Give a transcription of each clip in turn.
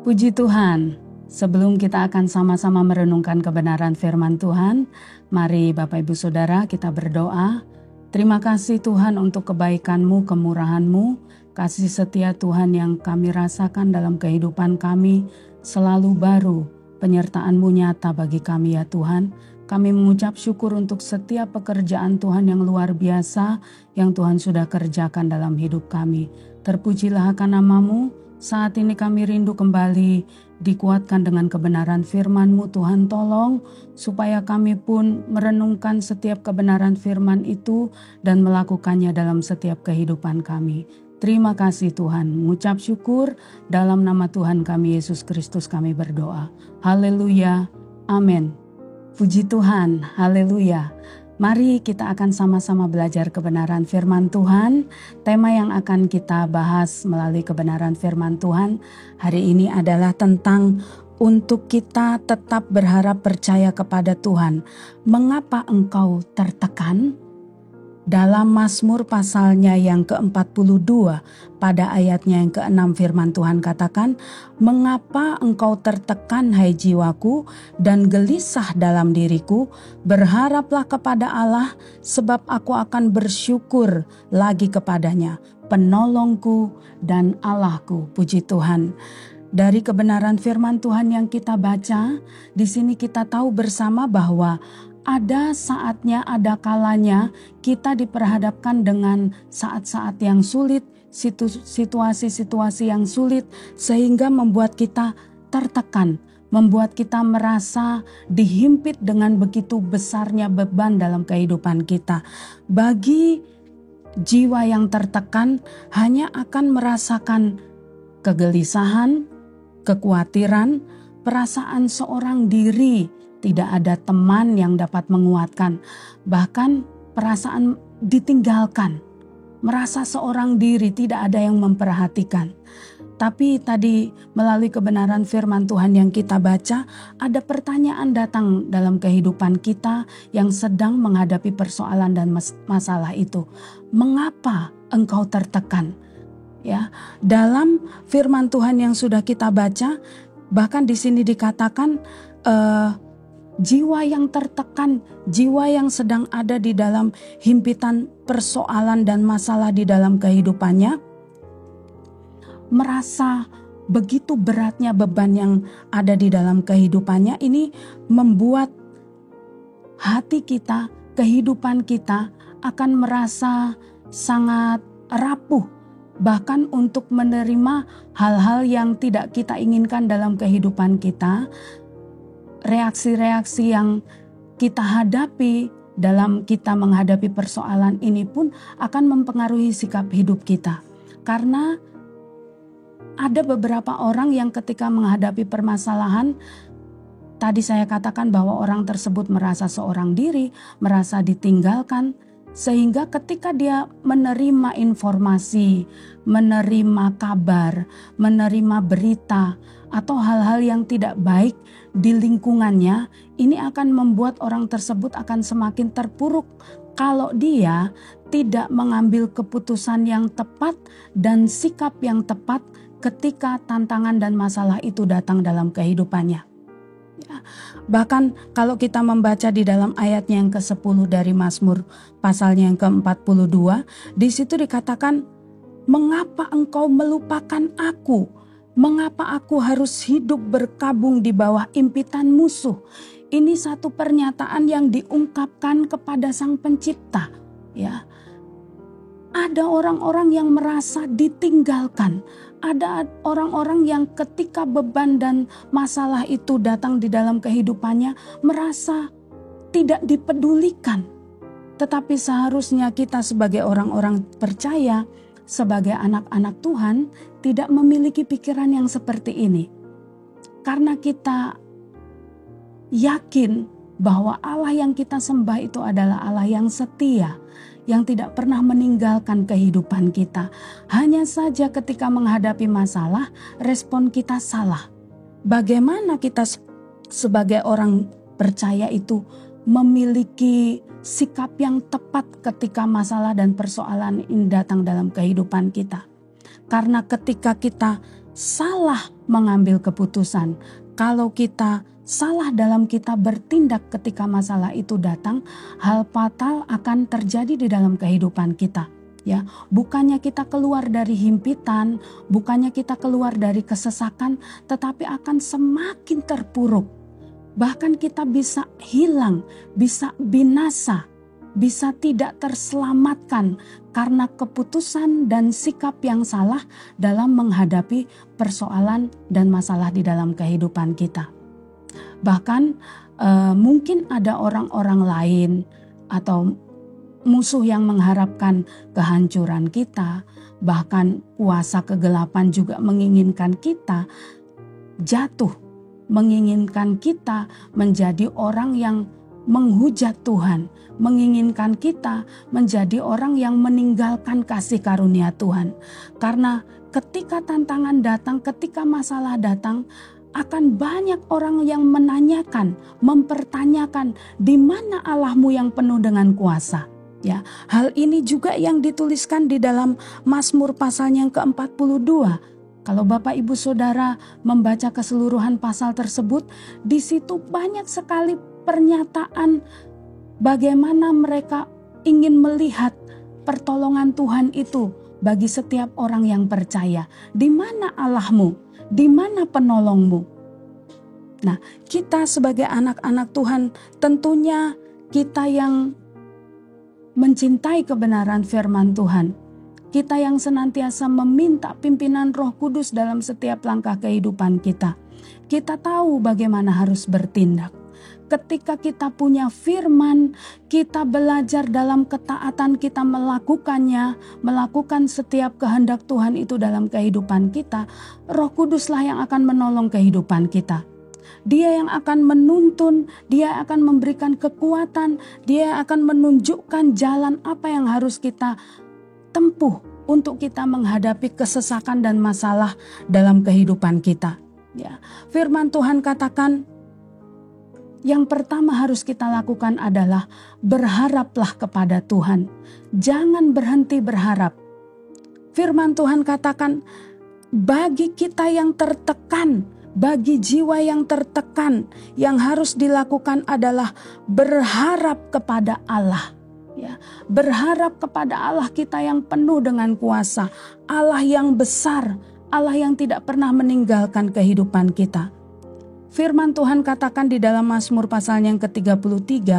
Puji Tuhan, sebelum kita akan sama-sama merenungkan kebenaran firman Tuhan, mari Bapak Ibu Saudara kita berdoa. Terima kasih Tuhan untuk kebaikan-Mu, kemurahan-Mu, kasih setia Tuhan yang kami rasakan dalam kehidupan kami selalu baru, penyertaan-Mu nyata bagi kami ya Tuhan. Kami mengucap syukur untuk setiap pekerjaan Tuhan yang luar biasa yang Tuhan sudah kerjakan dalam hidup kami. Terpujilah akan nama-Mu. Saat ini kami rindu kembali dikuatkan dengan kebenaran firman-Mu Tuhan, tolong supaya kami pun merenungkan setiap kebenaran firman itu dan melakukannya dalam setiap kehidupan kami. Terima kasih Tuhan, mengucap syukur dalam nama Tuhan kami Yesus Kristus kami berdoa. Haleluya, amin. Puji Tuhan, haleluya. Mari kita akan sama-sama belajar kebenaran firman Tuhan. Tema yang akan kita bahas melalui kebenaran firman Tuhan hari ini adalah tentang untuk kita tetap berharap percaya kepada Tuhan. Mengapa engkau tertekan? Dalam Mazmur pasalnya yang ke-42 pada ayatnya yang ke-6 firman Tuhan katakan, "Mengapa engkau tertekan hai jiwaku dan gelisah dalam diriku? Berharaplah kepada Allah sebab aku akan bersyukur lagi kepadanya, penolongku dan Allahku." Puji Tuhan. Dari kebenaran firman Tuhan yang kita baca, di sini kita tahu bersama bahwa ada saatnya, ada kalanya kita diperhadapkan dengan saat-saat yang sulit, situasi-situasi yang sulit sehingga membuat kita tertekan, membuat kita merasa dihimpit dengan begitu besarnya beban dalam kehidupan kita. Bagi jiwa yang tertekan hanya akan merasakan kegelisahan, kekhawatiran, perasaan seorang diri, tidak ada teman yang dapat menguatkan, bahkan perasaan ditinggalkan, merasa seorang diri tidak ada yang memperhatikan. Tapi tadi melalui kebenaran firman Tuhan yang kita baca, ada pertanyaan datang dalam kehidupan kita yang sedang menghadapi persoalan dan masalah itu. Mengapa engkau tertekan? Ya, dalam firman Tuhan yang sudah kita baca, bahkan di sini dikatakan jiwa yang tertekan, jiwa yang sedang ada di dalam himpitan persoalan dan masalah di dalam kehidupannya, merasa begitu beratnya beban yang ada di dalam kehidupannya. Ini membuat hati kita, kehidupan kita akan merasa sangat rapuh, bahkan untuk menerima hal-hal yang tidak kita inginkan dalam kehidupan kita. Reaksi-reaksi yang kita hadapi dalam kita menghadapi persoalan ini pun akan mempengaruhi sikap hidup kita. Karena ada beberapa orang yang ketika menghadapi permasalahan, tadi saya katakan bahwa orang tersebut merasa seorang diri, merasa ditinggalkan, sehingga ketika dia menerima informasi, menerima kabar, menerima berita, atau hal-hal yang tidak baik di lingkungannya, ini akan membuat orang tersebut akan semakin terpuruk kalau dia tidak mengambil keputusan yang tepat dan sikap yang tepat ketika tantangan dan masalah itu datang dalam kehidupannya. Ya, bahkan kalau kita membaca di dalam ayatnya yang ke-10 dari Mazmur pasalnya yang ke-42, di situ dikatakan, "Mengapa engkau melupakan aku? Mengapa aku harus hidup berkabung di bawah impitan musuh?" Ini satu pernyataan yang diungkapkan kepada Sang Pencipta. Ya, ada orang-orang yang merasa ditinggalkan. Ada orang-orang yang ketika beban dan masalah itu datang di dalam kehidupannya merasa tidak dipedulikan. Tetapi seharusnya kita sebagai orang-orang percaya, sebagai anak-anak Tuhan, tidak memiliki pikiran yang seperti ini. Karena kita yakin bahwa Allah yang kita sembah itu adalah Allah yang setia, yang tidak pernah meninggalkan kehidupan kita. Hanya saja ketika menghadapi masalah, respon kita salah. Bagaimana kita sebagai orang percaya itu memiliki sikap yang tepat ketika masalah dan persoalan ini datang dalam kehidupan kita. Karena ketika kita salah mengambil keputusan. Kalau kita salah dalam kita bertindak ketika masalah itu datang, hal fatal akan terjadi di dalam kehidupan kita. Ya, bukannya kita keluar dari himpitan, bukannya kita keluar dari kesesakan, tetapi akan semakin terpuruk. Bahkan kita bisa hilang, bisa binasa, bisa tidak terselamatkan karena keputusan dan sikap yang salah dalam menghadapi persoalan dan masalah di dalam kehidupan kita. Bahkan mungkin ada orang-orang lain atau musuh yang mengharapkan kehancuran kita, bahkan kuasa kegelapan juga menginginkan kita jatuh, menginginkan kita menjadi orang yang menghujat Tuhan, menginginkan kita menjadi orang yang meninggalkan kasih karunia Tuhan. Karena ketika tantangan datang, ketika masalah datang, akan banyak orang yang menanyakan, mempertanyakan, di mana Allahmu yang penuh dengan kuasa? Ya, hal ini juga yang dituliskan di dalam Mazmur pasal yang ke-42. Kalau Bapak Ibu Saudara membaca keseluruhan pasal tersebut, di situ banyak sekali pernyataan bagaimana mereka ingin melihat pertolongan Tuhan itu bagi setiap orang yang percaya. Di mana Allahmu? Di mana penolongmu? Nah, kita sebagai anak-anak Tuhan, tentunya kita yang mencintai kebenaran firman Tuhan, kita yang senantiasa meminta pimpinan Roh Kudus dalam setiap langkah kehidupan kita. Kita tahu bagaimana harus bertindak. Ketika kita punya firman, kita belajar dalam ketaatan kita melakukannya, melakukan setiap kehendak Tuhan itu dalam kehidupan kita, Roh Kuduslah yang akan menolong kehidupan kita. Dia yang akan menuntun, dia akan memberikan kekuatan, dia akan menunjukkan jalan apa yang harus kita tempuh untuk kita menghadapi kesesakan dan masalah dalam kehidupan kita. Ya, firman Tuhan katakan, yang pertama harus kita lakukan adalah berharaplah kepada Tuhan. Jangan berhenti berharap. Firman Tuhan katakan, bagi kita yang tertekan, bagi jiwa yang tertekan, yang harus dilakukan adalah berharap kepada Allah. Ya, berharap kepada Allah kita yang penuh dengan kuasa, Allah yang besar, Allah yang tidak pernah meninggalkan kehidupan kita. Firman Tuhan katakan di dalam Mazmur pasal yang ke-33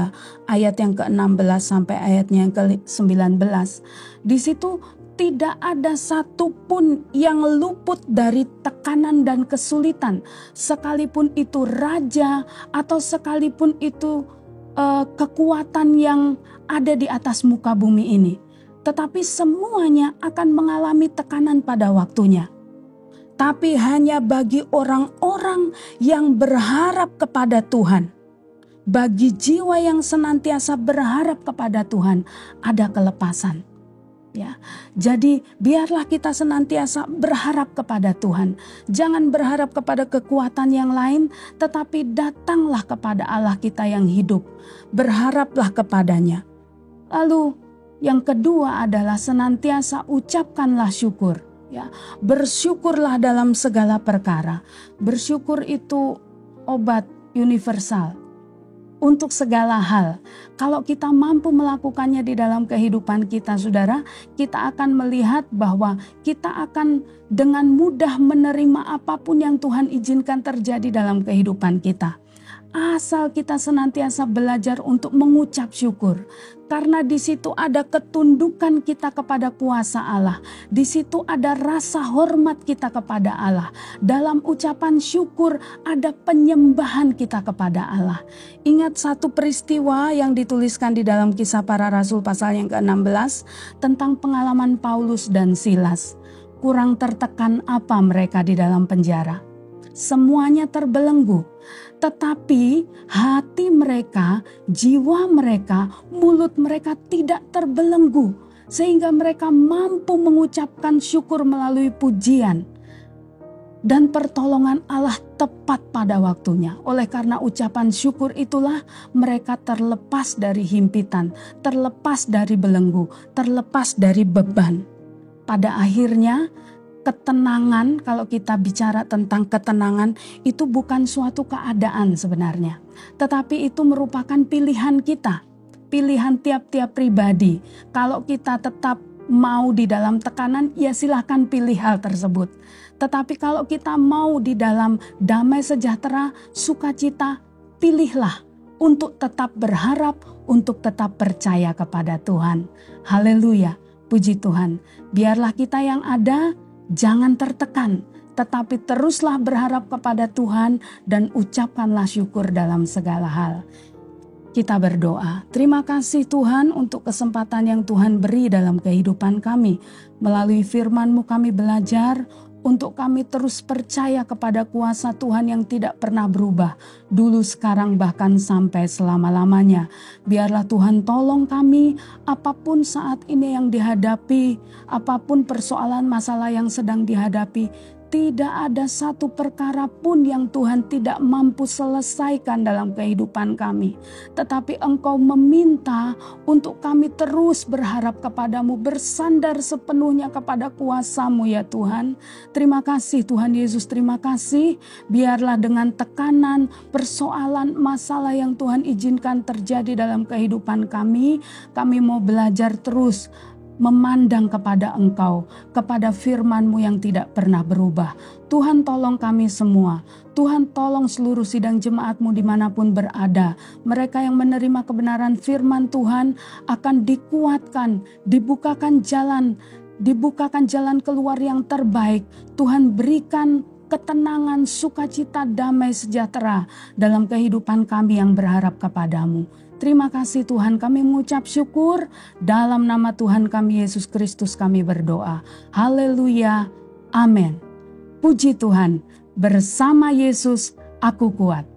ayat yang ke-16 sampai ayatnya yang ke-19. Di situ tidak ada satupun yang luput dari tekanan dan kesulitan, sekalipun itu raja atau sekalipun itu kekuatan yang ada di atas muka bumi ini. Tetapi semuanya akan mengalami tekanan pada waktunya. Tapi hanya bagi orang-orang yang berharap kepada Tuhan, bagi jiwa yang senantiasa berharap kepada Tuhan, ada kelepasan. Ya, jadi biarlah kita senantiasa berharap kepada Tuhan. Jangan berharap kepada kekuatan yang lain, tetapi datanglah kepada Allah kita yang hidup. Berharaplah kepadanya. Lalu yang kedua adalah senantiasa ucapkanlah syukur. Ya, bersyukurlah dalam segala perkara. Bersyukur itu obat universal untuk segala hal. Kalau kita mampu melakukannya di dalam kehidupan kita, saudara, kita akan melihat bahwa kita akan dengan mudah menerima apapun yang Tuhan izinkan terjadi dalam kehidupan kita. Asal kita senantiasa belajar untuk mengucap syukur. Karena di situ ada ketundukan kita kepada kuasa Allah. Di situ ada rasa hormat kita kepada Allah. Dalam ucapan syukur ada penyembahan kita kepada Allah. Ingat satu peristiwa yang dituliskan di dalam Kisah Para Rasul pasal yang ke-16 tentang pengalaman Paulus dan Silas. Kurang tertekan apa mereka di dalam penjara? Semuanya terbelenggu. Tetapi hati mereka, jiwa mereka, mulut mereka tidak terbelenggu. Sehingga mereka mampu mengucapkan syukur melalui pujian. Dan pertolongan Allah tepat pada waktunya. Oleh karena ucapan syukur itulah mereka terlepas dari himpitan, terlepas dari belenggu, terlepas dari beban. Pada akhirnya ketenangan, kalau kita bicara tentang ketenangan, itu bukan suatu keadaan sebenarnya. Tetapi itu merupakan pilihan kita, pilihan tiap-tiap pribadi. Kalau kita tetap mau di dalam tekanan, ya silahkan pilih hal tersebut. Tetapi kalau kita mau di dalam damai sejahtera, sukacita, pilihlah untuk tetap berharap, untuk tetap percaya kepada Tuhan. Haleluya, puji Tuhan. Biarlah kita yang ada jangan tertekan, tetapi teruslah berharap kepada Tuhan dan ucapkanlah syukur dalam segala hal. Kita berdoa. Terima kasih Tuhan untuk kesempatan yang Tuhan beri dalam kehidupan kami. Melalui firman-Mu kami belajar untuk kami terus percaya kepada kuasa Tuhan yang tidak pernah berubah. Dulu, sekarang, bahkan sampai selama-lamanya. Biarlah Tuhan tolong kami apapun saat ini yang dihadapi, apapun persoalan masalah yang sedang dihadapi. Tidak ada satu perkara pun yang Tuhan tidak mampu selesaikan dalam kehidupan kami. Tetapi Engkau meminta untuk kami terus berharap kepadamu, bersandar sepenuhnya kepada kuasa-Mu ya Tuhan. Terima kasih Tuhan Yesus, terima kasih. Biarlah dengan tekanan, persoalan, masalah yang Tuhan izinkan terjadi dalam kehidupan kami mau belajar terus memandang kepada Engkau, kepada firman-Mu yang tidak pernah berubah. Tuhan tolong kami semua. Tuhan tolong seluruh sidang jemaat-Mu dimanapun berada. Mereka yang menerima kebenaran firman Tuhan akan dikuatkan, dibukakan jalan keluar yang terbaik. Tuhan berikan ketenangan, sukacita, damai sejahtera dalam kehidupan kami yang berharap kepadamu. Terima kasih Tuhan, kami mengucap syukur. Dalam nama Tuhan kami Yesus Kristus kami berdoa. Haleluya, amin. Puji Tuhan, bersama Yesus aku kuat.